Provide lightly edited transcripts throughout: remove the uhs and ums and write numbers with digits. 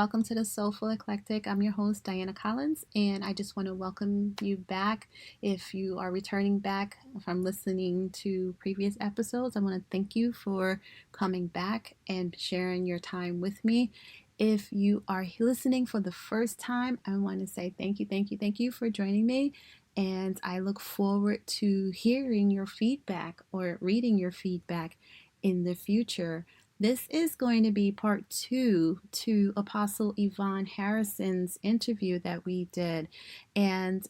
welcome to the Soulful Eclectic. I'm your host, Diana Collins, and I just want to welcome you back. If you are returning back from listening to previous episodes, I want to thank you for coming back and sharing your time with me. If you are listening for the first time, I want to say thank you for joining me. And I look forward to hearing your feedback or reading your feedback in the future. This is going to be part 2 to Apostle Yvonne Harrison's interview that we did. And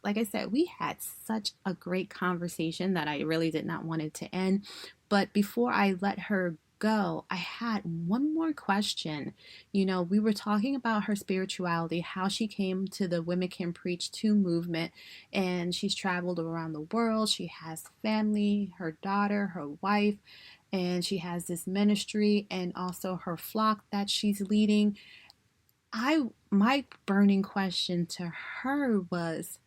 like I said, we had such a great conversation that I really did not want it to end. But before I let her go, I had one more question. We were talking about her spirituality, how she came to the Women Can Preach 2 movement, and she's traveled around the world. She has family, her daughter, her wife, and she has this ministry and also her flock that she's leading. My burning question to her was,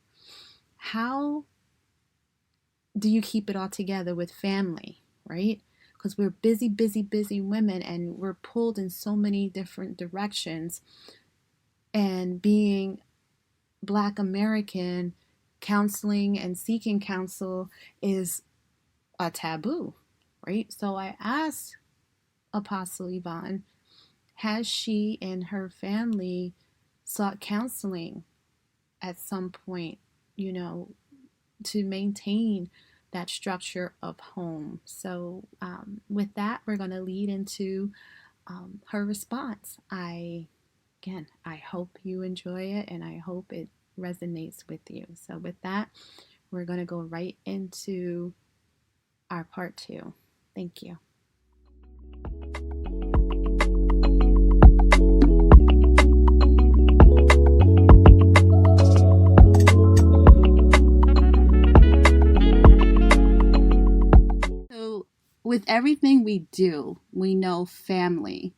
how do you keep it all together with family, right? Because we're busy women, and we're pulled in so many different directions. And being Black American, counseling and seeking counsel is a taboo, right? So I asked Apostle Yvonne, has she and her family sought counseling at some point, to maintain that structure of home? So with that, we're going to lead into her response. I hope you enjoy it, and I hope it resonates with you. So with that, we're going to go right into our part 2. Thank you. So with everything we do, we know family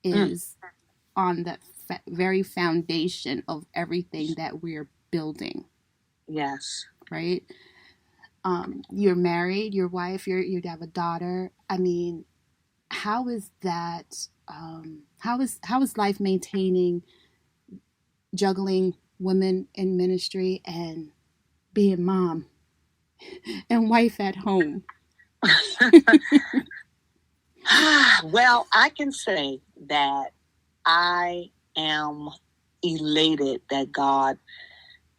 is on the very foundation of everything that we're building. Yes. Right? You're married, your wife, you have a daughter. I mean, how is that? How is life maintaining, juggling women in ministry and being mom and wife at home? Well, I can say that I am elated that God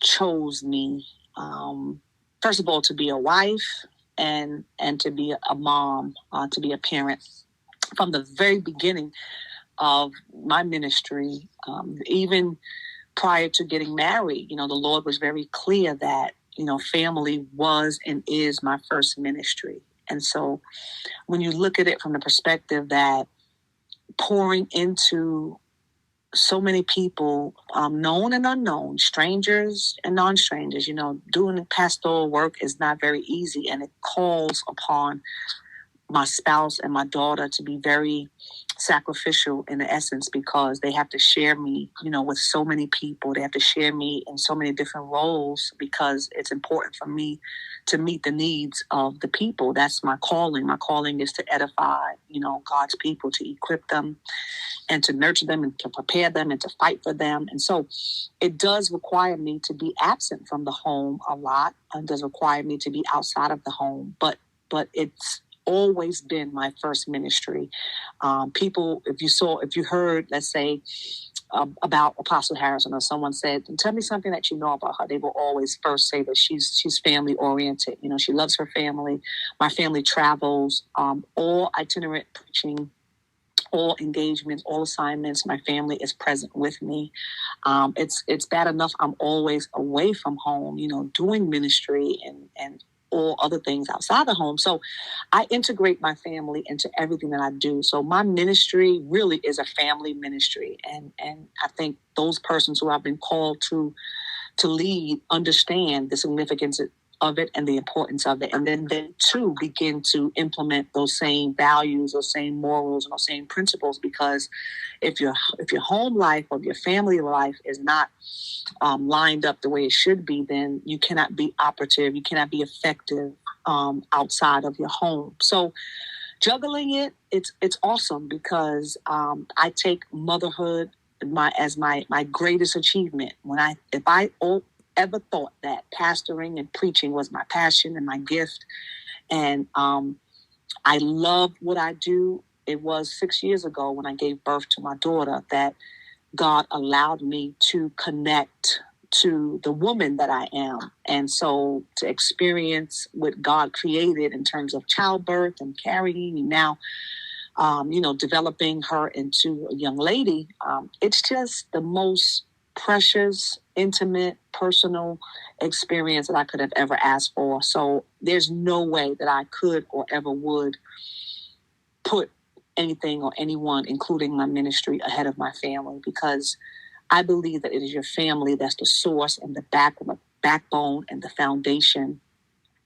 chose me, first of all, to be a wife and to be a mom, to be a parent. From the very beginning of my ministry, even prior to getting married, the Lord was very clear that, family was and is my first ministry. And so when you look at it from the perspective that pouring into so many people, known and unknown, strangers and non-strangers, doing pastoral work is not very easy, and it calls upon my spouse and my daughter to be very sacrificial in essence, because they have to share me, with so many people. They have to share me in so many different roles, because it's important for me to meet the needs of the people. That's my calling. My calling is to edify, God's people, to equip them and to nurture them and to prepare them and to fight for them. And so it does require me to be absent from the home a lot. It does require me to be outside of the home, but it's always been my first ministry. People, if you heard, let's say, about Apostle Harrison, or someone said, tell me something that you know about her, they will always first say that she's family oriented. She loves her family. My family travels, all itinerant preaching, all engagements, all assignments. My family is present with me. It's bad enough I'm always away from home, doing ministry and all other things outside the home. So I integrate my family into everything that I do. So my ministry really is a family ministry. And I think those persons who have been called to lead understand the significance of it and the importance of it. And then they too begin to implement those same values, those same morals, and those same principles. Because if your home life or your family life is not lined up the way it should be, then you cannot be operative, you cannot be effective outside of your home. So juggling it's awesome, because I take motherhood my greatest achievement. If I ever thought that pastoring and preaching was my passion and my gift, and I love what I do, it was 6 years ago when I gave birth to my daughter that God allowed me to connect to the woman that I am. And so to experience what God created in terms of childbirth and carrying, and now, developing her into a young lady, it's just the most precious, intimate, personal experience that I could have ever asked for. So there's no way that I could or ever would put anything or anyone, including my ministry, ahead of my family, because I believe that it is your family that's the source and the backbone and the foundation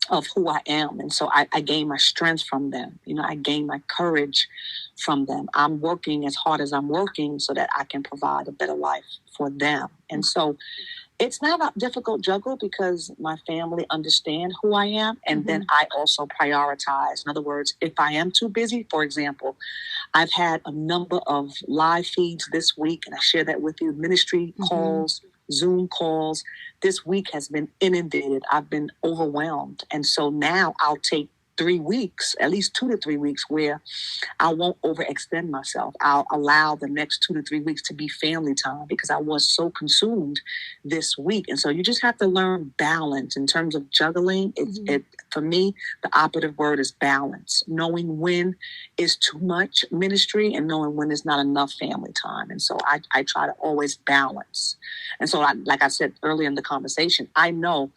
of who I am. And so I gain my strength from them. I gain my courage from them. I'm working as hard as I'm working so that I can provide a better life for them. And so it's not a difficult juggle because my family understand who I am. And then I also prioritize. In other words, if I am too busy, for example, I've had a number of live feeds this week, and I share that with you, ministry calls, Zoom calls. This week has been inundated. I've been overwhelmed. And so now I'll take 3 weeks, at least 2 to 3 weeks, where I won't overextend myself. I'll allow the next 2 to 3 weeks to be family time because I was so consumed this week. And so you just have to learn balance in terms of juggling. For me, the operative word is balance, knowing when is too much ministry and knowing when is not enough family time. And so I try to always balance. And so like I said earlier in the conversation, I know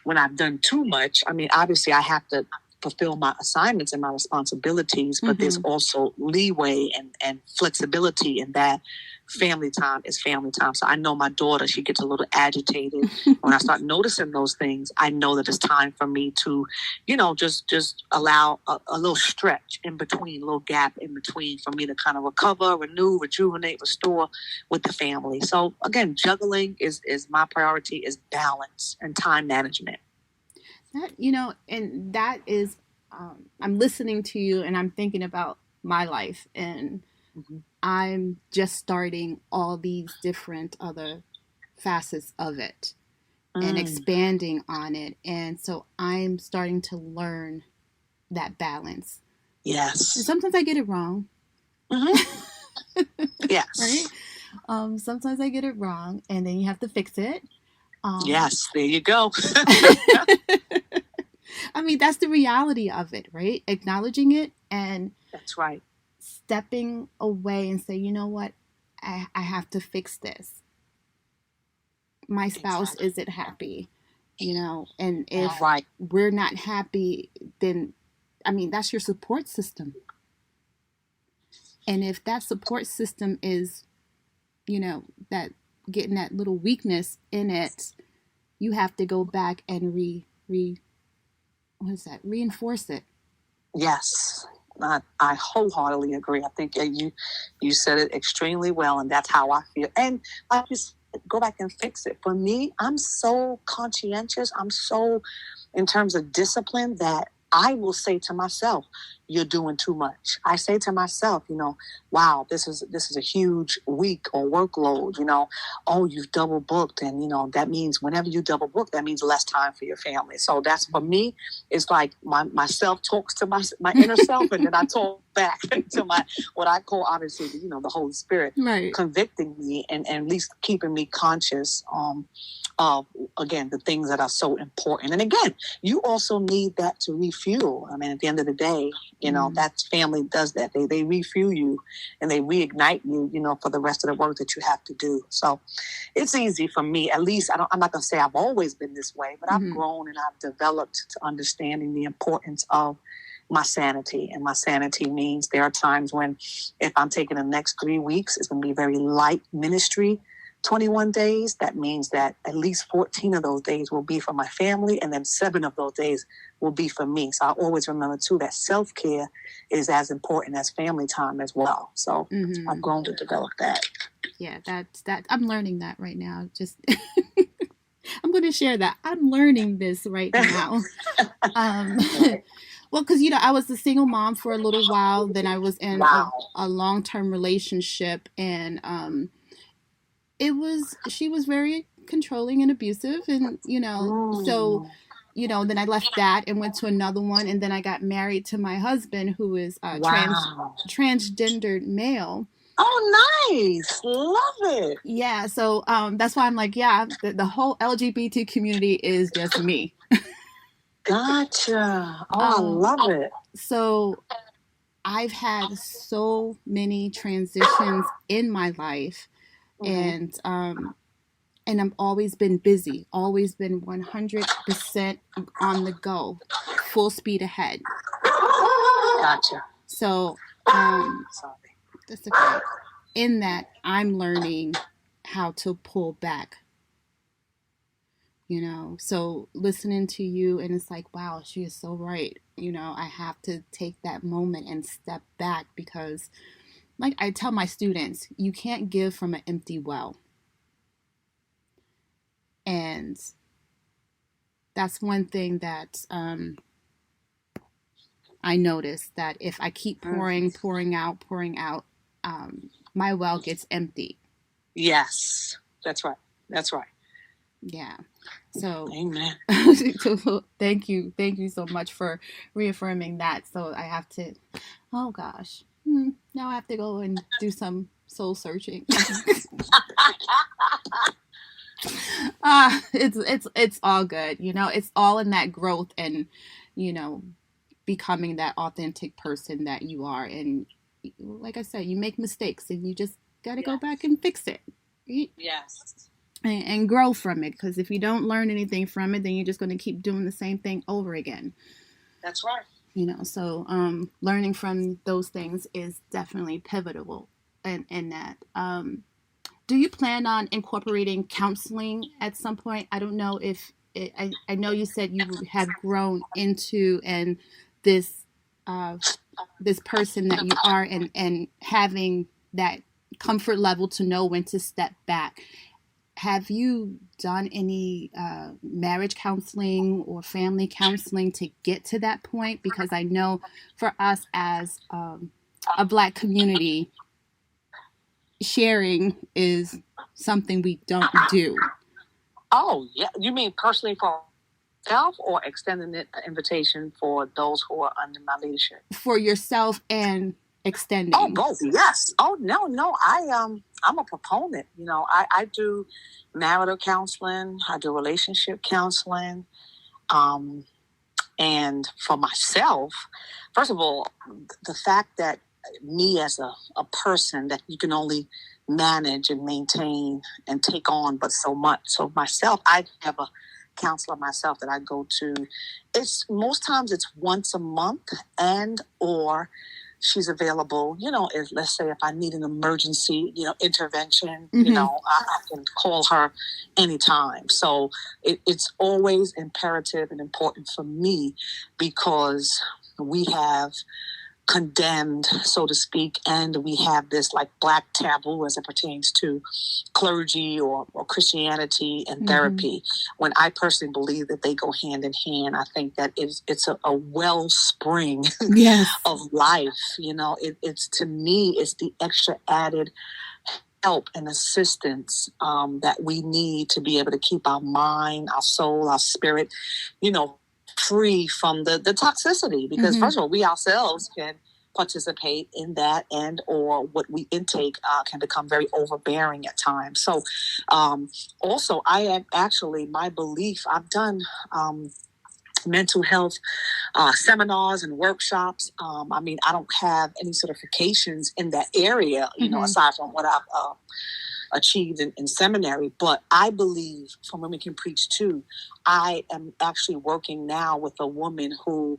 when I've done too much, obviously I have to fulfill my assignments and my responsibilities, but there's also leeway and flexibility in that. Family time is family time. So I know my daughter, she gets a little agitated. When I start noticing those things, I know that it's time for me to, just allow a little stretch in between, a little gap in between for me to kind of recover, renew, rejuvenate, restore with the family. So again, juggling is my priority, is balance and time management. That, and that is, I'm listening to you and I'm thinking about my life, and I'm just starting all these different other facets of it and expanding on it. And so I'm starting to learn that balance. Yes. And sometimes I get it wrong. Yes. Right? Sometimes I get it wrong, and then you have to fix it. Yes, there you go. That's the reality of it, right? Acknowledging it, and that's right. Stepping away and say, you know what, I have to fix this. My spouse isn't happy, and if we're not happy, then, that's your support system. And if that support system is, that getting that little weakness in it, you have to go back and reinforce it. Yes. I wholeheartedly agree. I think you said it extremely well, and that's how I feel. And I just go back and fix it. For me, I'm so conscientious. I'm so, in terms of discipline, that I will say to myself, you're doing too much. I say to myself, wow, this is a huge week or workload, oh, you've double booked. And, that means whenever you double book, that means less time for your family. So that's, for me, it's like my self talks to my inner self, and then I talk back to what I call, obviously, the Holy Spirit, right, convicting me and at least keeping me conscious of, again, the things that are so important. And again, you also need that to refuel. At the end of the day, that family does that. They refuel you and they reignite you, for the rest of the work that you have to do. So it's easy for me. At least I'm not going to say I've always been this way, but I've grown and I've developed to understanding the importance of my sanity. And my sanity means there are times when, if I'm taking the next 3 weeks, it's going to be very light ministry. 21 days, that means that at least 14 of those days will be for my family, and then 7 of those days will be for me. So I always remember, too, that self-care is as important as family time as well. So I've grown to develop that. Yeah, that's that. I'm learning that right now. Just I'm going to share that. I'm learning this right now. Well, because, I was a single mom for a little while. Then I was in a long-term relationship, and she was very controlling and abusive, and so then I left that and went to another one, and then I got married to my husband, who is transgendered male. Oh, nice. Love it. Yeah, so that's why I'm like, yeah, the whole LGBT community is just me. Gotcha. Oh, I love it. So I've had so many transitions in my life, and I've always been busy, always been 100% on the go, full speed ahead. Gotcha. So that's okay. In that, I'm learning how to pull back. So listening to you, and it's like, wow, she is so right. I have to take that moment and step back, because like I tell my students, you can't give from an empty well. And that's one thing that I noticed, that if I keep pouring out, my well gets empty. Yes, that's right. Yeah. So, amen. So thank you so much for reaffirming that. So I have to, oh gosh, now I have to go and do some soul searching. It's all good. It's all in that growth, and becoming that authentic person that you are. And like I said, you make mistakes, and you just got to go back and fix it. Yes. And grow from it, because if you don't learn anything from it, then you're just going to keep doing the same thing over again. That's right. So learning from those things is definitely pivotal in that. Do you plan on incorporating counseling at some point? I don't know if I know you said you have grown into and this person that you are, and having that comfort level to know when to step back. Have you done any marriage counseling or family counseling to get to that point? Because I know for us as a Black community, sharing is something we don't do. Oh, yeah. You mean personally for yourself, or extending an invitation for those who are under my leadership? For yourself and extending. Oh, both. Yes. Oh, no. I'm a proponent. I do marital counseling. I do relationship counseling. And for myself, first of all, the fact that me as a person, that you can only manage and maintain and take on but so much. So myself, I have a counselor myself that I go to. Most times it's once a month, and or she's available, let's say if I need an emergency, intervention, I can call her anytime. So it's always imperative and important for me, because we have condemned, so to speak, and we have this like Black taboo as it pertains to clergy or Christianity and therapy, when I personally believe that they go hand in hand. I think that it's a wellspring of life. It's to me, it's the extra added help and assistance that we need to be able to keep our mind, our soul, our spirit, free from the toxicity, because first of all, we ourselves can participate in that, and or what we intake can become very overbearing at times. So also, I am actually, my belief, I've done mental health seminars and workshops. I don't have any certifications in that area, aside from what I've achieved in seminary, but I believe from Women Can Preach too, I am actually working now with a woman who,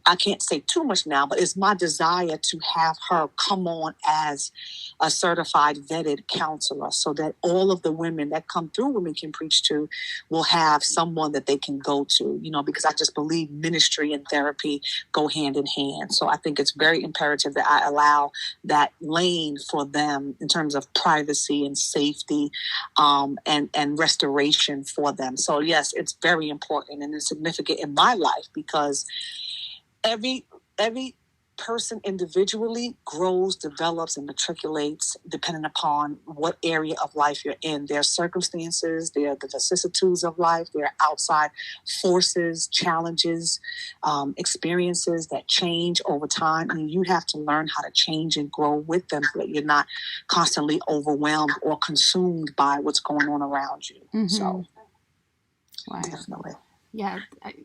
I can't say too much now, but it's my desire to have her come on as a certified vetted counselor, so that all of the women that come through Women Can Preach too will have someone that they can go to, because I just believe ministry and therapy go hand in hand. So I think it's very imperative that I allow that lane for them in terms of privacy and safety and restoration for them. So yes, it's very important and it's significant in my life, because every person individually grows, develops, and matriculates depending upon what area of life you're in. There are circumstances, there are the vicissitudes of life, there are outside forces, challenges, experiences that change over time. And you have to learn how to change and grow with them so that you're not constantly overwhelmed or consumed by what's going on around you. Mm-hmm. So, wow. Definitely. Yeah,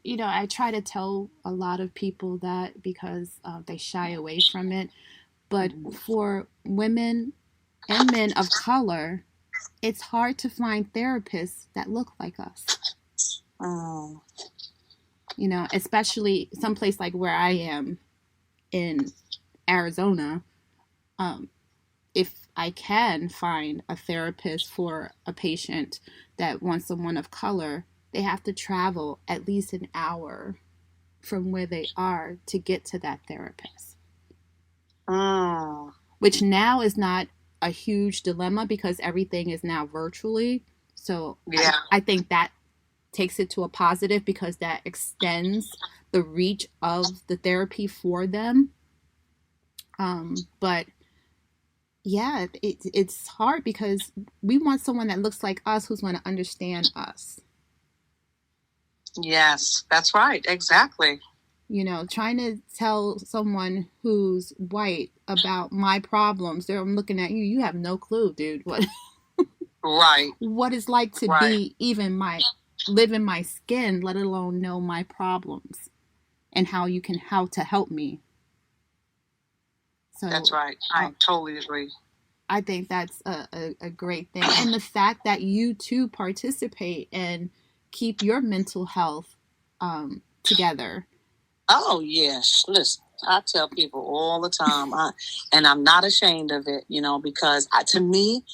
I try to tell a lot of people that because they shy away from it. But for women and men of color, it's hard to find therapists that look like us. You know, especially someplace like where I am in Arizona. If I can find a therapist for a patient that wants someone of color, they have to travel at least an hour from where they are to get to that therapist. Which now is not a huge dilemma because everything is now virtually. So yeah. I think that takes it to a positive because that extends the reach of the therapy for them. But yeah, it's hard because we want someone that looks like us who's going to understand us. Yes, that's right. Exactly. You know, trying to tell someone who's white about my problems, I'm looking at you. You have no clue, dude. What? Right. What it's like to be even live in my skin, let alone know my problems and how to help me. So that's right. I totally agree. I think that's a great thing. And the fact that you too participate and keep your mental health together. Oh, yes. Listen, I tell people all the time, and I'm not ashamed of it, you know, because to me,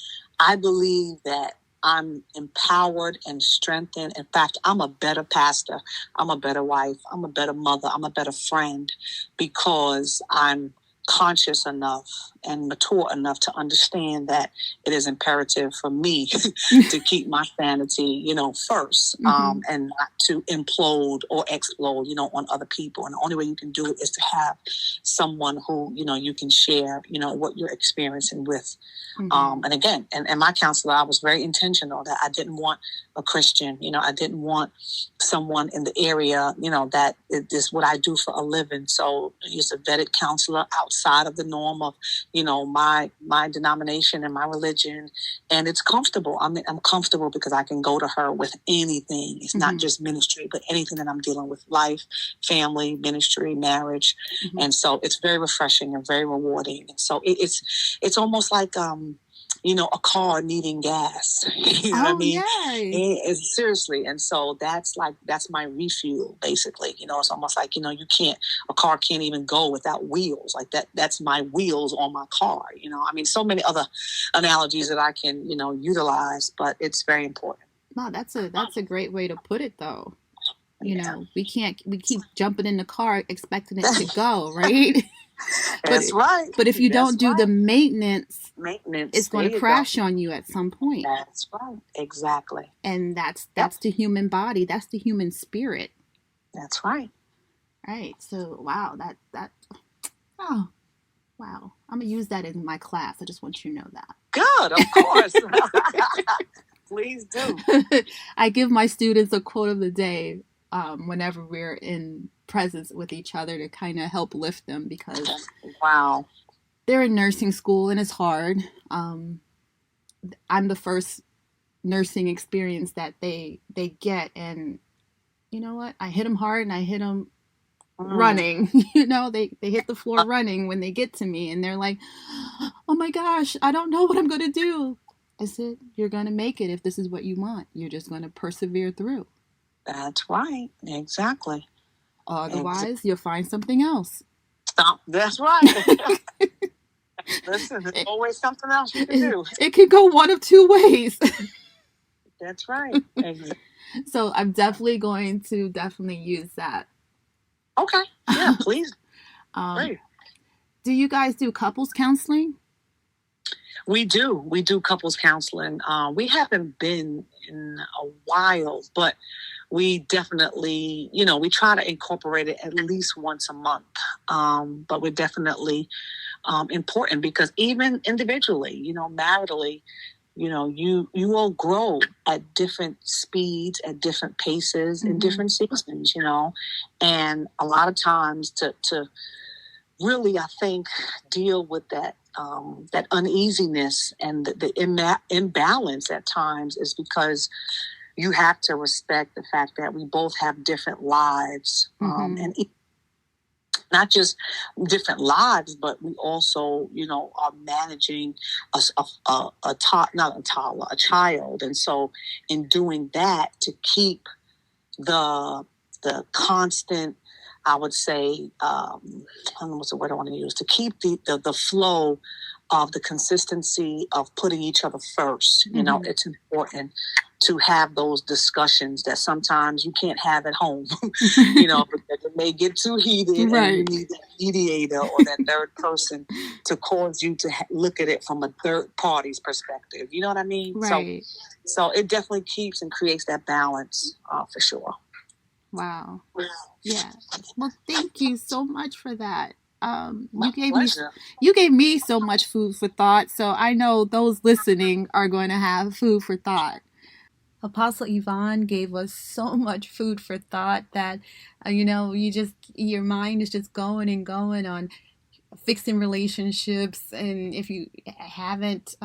I believe that I'm empowered and strengthened. In fact, I'm a better pastor. I'm a better wife. I'm a better mother. I'm a better friend because I'm conscious enough and mature enough to understand that it is imperative for me to keep my sanity, you know, first, and not to implode or explode, you know, on other people. And the only way you can do it is to have someone who, you know, you can share, you know, what you're experiencing with. And again, and my counselor, I was very intentional that I didn't want a Christian, you know, I didn't want someone in the area, you know, that is what I do for a living. So he's a vetted counselor outside of the norm of, you know, my denomination and my religion. And it's comfortable. I mean, I'm comfortable because I can go to her with anything. It's not just ministry, but anything that I'm dealing with, life, family, ministry, marriage. And so it's very refreshing and very rewarding. And so it's almost like, you know, a car needing gas. You know what I mean? It's seriously. And so that's my refuel, basically. You know, it's almost like, you know, a car can't even go without wheels. Like that's my wheels on my car. You know, I mean, so many other analogies that I can, you know, utilize, but it's very important. No, that's a great way to put it, though. You know, we keep jumping in the car expecting it to go, right? That's right. But if you don't do the maintenance, it's going to crash on you at some point. That's right. Exactly. And that's the human body. That's the human spirit. That's right. Right. So, wow. Oh, wow. I'm going to use that in my class. I just want you to know that. Good. Of course. Please do. I give my students a quote of the day whenever we're in presence with each other to kind of help lift them because they're in nursing school and it's hard. I'm the first nursing experience that they get, and you know what? I hit them hard and I hit them running. You know, they hit the floor running when they get to me, and they're like, "Oh my gosh, I don't know what I'm going to do." I said, "You're going to make it if this is what you want. You're just going to persevere through." That's right. Exactly. Otherwise, you'll find something else. That's right. Listen, there's always something else you can do. It can go one of two ways. That's right. So I'm definitely going to use that. Okay. Yeah, please. Great. Do you guys do couples counseling? We do. We do couples counseling. We haven't been in a while, but we definitely, we try to incorporate it at least once a month. But we're definitely important because even individually, maritally, you will grow at different speeds, at different paces, in different seasons, and a lot of times to really, I think, deal with that that uneasiness and the imbalance at times is because you have to respect the fact that we both have different lives, and not just different lives, but we also, are managing a child. And so in doing that, to keep the constant, I would say, I don't know what's the word I want to use, to keep the flow of the consistency of putting each other first. It's important to have those discussions that sometimes you can't have at home, because it may get too heated, right, and you need that mediator or that third person to cause you to look at it from a third party's perspective. You know what I mean? Right. So it definitely keeps and creates that balance for sure. Wow. Yeah. Well, thank you so much for that. You gave me so much food for thought, so I know those listening are going to have food for thought. Apostle Yvonne gave us so much food for thought that, your mind is just going and going on fixing relationships. And if you haven't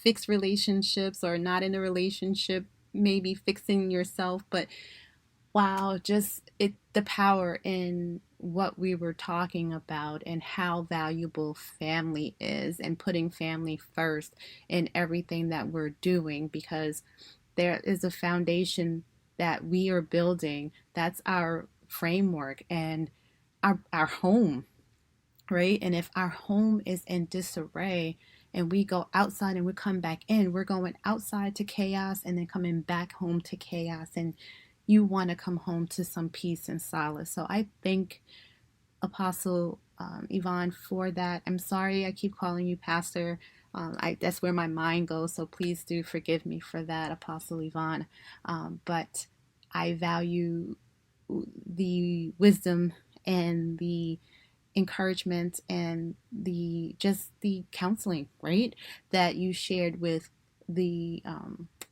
fixed relationships or not in a relationship, maybe fixing yourself. But wow, just the power in what we were talking about and how valuable family is and putting family first in everything that we're doing, because there is a foundation that we are building. That's our framework and our home, right? And if our home is in disarray and we go outside and we come back in, we're going outside to chaos and then coming back home to chaos. And you want to come home to some peace and solace. So I thank Apostle Yvonne for that. I'm sorry I keep calling you Pastor. That's where my mind goes, so please do forgive me for that, Apostle Yvonne. But I value the wisdom and the encouragement and the counseling, right, that you shared with the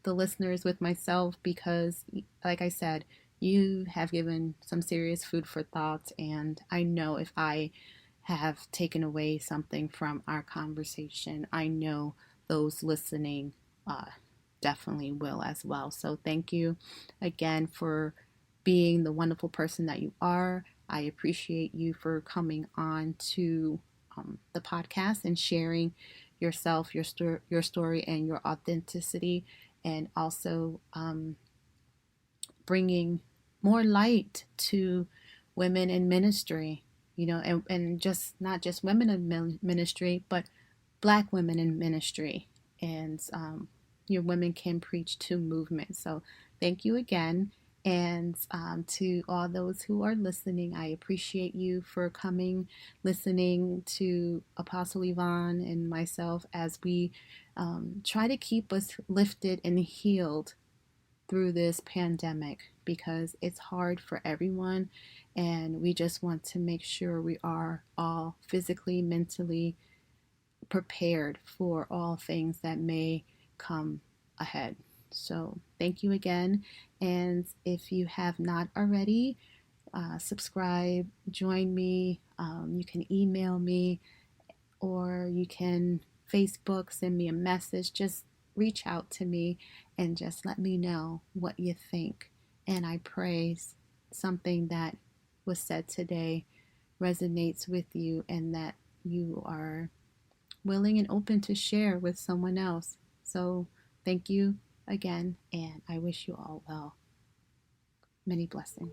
listeners, with myself, because like I said, you have given some serious food for thought, and I know if I have taken away something from our conversation, I know those listening definitely will as well. So thank you again for being the wonderful person that you are. I appreciate you for coming on to the podcast and sharing yourself, your story, and your authenticity, and also bringing more light to women in ministry, and just not just women in ministry, but Black women in ministry. And your Women Can Preach to movement. So thank you again. And to all those who are listening, I appreciate you for coming, listening to Apostle Yvonne and myself as we try to keep us lifted and healed through this pandemic, because it's hard for everyone, and we just want to make sure we are all physically, mentally prepared for all things that may come ahead. So thank you again, and if you have not already, subscribe, join me. You can email me, or you can Facebook, send me a message. Just reach out to me and just let me know what you think. And I pray something that was said today resonates with you, and that you are willing and open to share with someone else. So thank you again, and I wish you all well. Many blessings.